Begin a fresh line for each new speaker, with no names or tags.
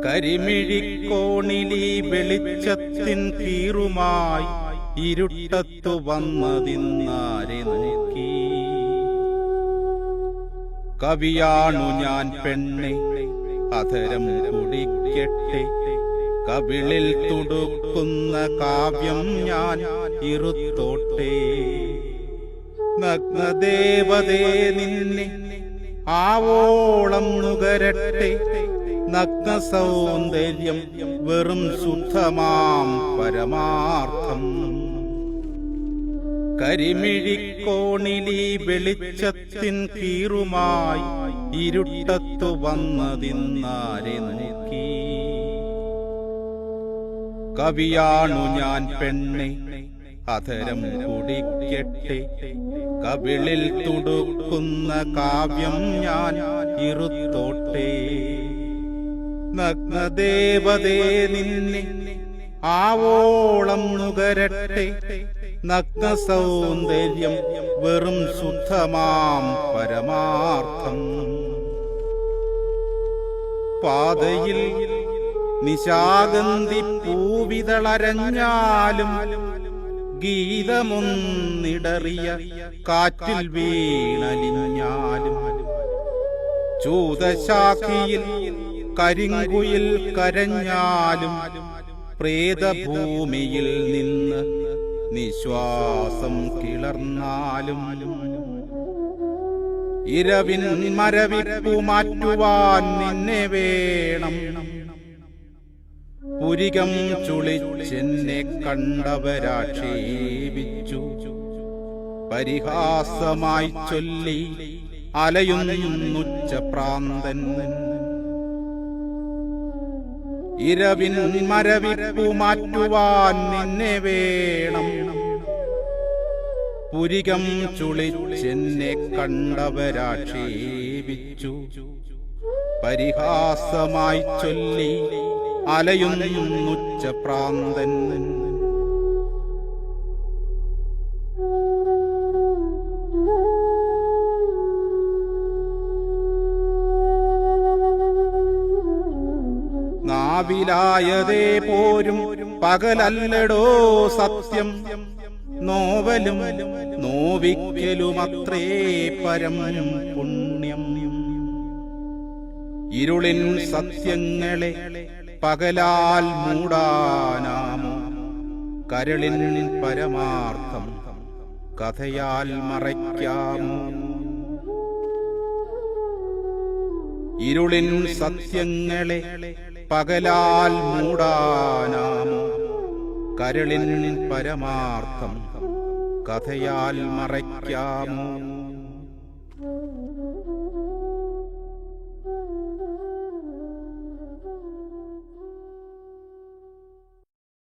കരിമിഴിക്കോണിലി വെളിച്ചത്തിൻ കീറുമായി ഇരുട്ടത്തു വന്നതിന്നാരെ നോക്കി. കവിയാണു ഞാൻ പെണ്ണെ, അധരം കുടിക്കട്ടെ, കവിളിൽ തുടുക്കുന്ന കാവ്യം ഞാൻ ഇരുത്തോട്ടെ. നഗ്നദേവതേ നിന്നെ ആവോളം നുകരട്ടെ, നഗ്ന സൗന്ദര്യം വെറും ശുദ്ധമാം പരമാർത്ഥം. കരിമിഴിക്കോണിലി വെളിച്ചത്തിൻ കീറുമായി ഇരുട്ടത്തു വന്നതിന്നാരെ നോക്കി. കവിയാണു ഞാൻ പെണ്ണെ, അധരം കുടിക്കട്ടെ, കവിളിൽ തുടുക്കുന്ന കാവ്യം ഞാൻ ഇരുത്തോട്ടെ. നഗ്നദേവതേ നിന്നെ ആവോളം നുകരട്ടെ, നഗ്ന സൗന്ദര്യം വെറും ശുദ്ധമാം പരമാർത്ഥം. പാതയിൽ നിശാഗന്ധി പൂവിതളരഞ്ഞാലും ഗീതമൊന്നിടറിയ കാറ്റിൽ വീണലിഞ്ഞാലും ചൂതശാഖിയിൽ കരിങ്കുയിൽ കരഞ്ഞാലും പ്രേതഭൂമിയിൽ നിന്ന് നിശ്വാസം കിളർന്നാലും ഇരവിൻ മരവിപ്പു മാറ്റുവാൻ നിന്നെ വേണം. പുരികം ചുളിച്ചെന്നെ കണ്ടവരാക്ഷേപിച്ചു, പരിഹാസമായി ചൊല്ലി അലയുന്നുച്ച പ്രാന്തൻ. ഇരവിൻ മരവിപ്പു മാറ്റുവാൻ നിന്നെ വേണം. പുരികം ചുളിച്ചെന്നെ കണ്ടവരാക്ഷേപിച്ചു, പരിഹാസമായി ചൊല്ലി അലയുന്നുച്ച പ്രാന്തൻ. നാവിലായതേ പോരും പകലല്ലടോ സത്യം, നോവലും നോവിക്കലുമത്രേ പരം പുണ്യം. ഇരുളിൻ സത്യങ്ങളെ പകലാൽ മൂടാനാമോ, കരളിൻ പരമാർത്ഥം കഥയാൽ മറയ്ക്കാമോ. ഇരുളിൻ സത്യങ്ങളെ പകലാൽ മൂടാനാമോ, കരളിൻ പരമാർത്ഥം കഥയാൽ മറയ്ക്കാമോ.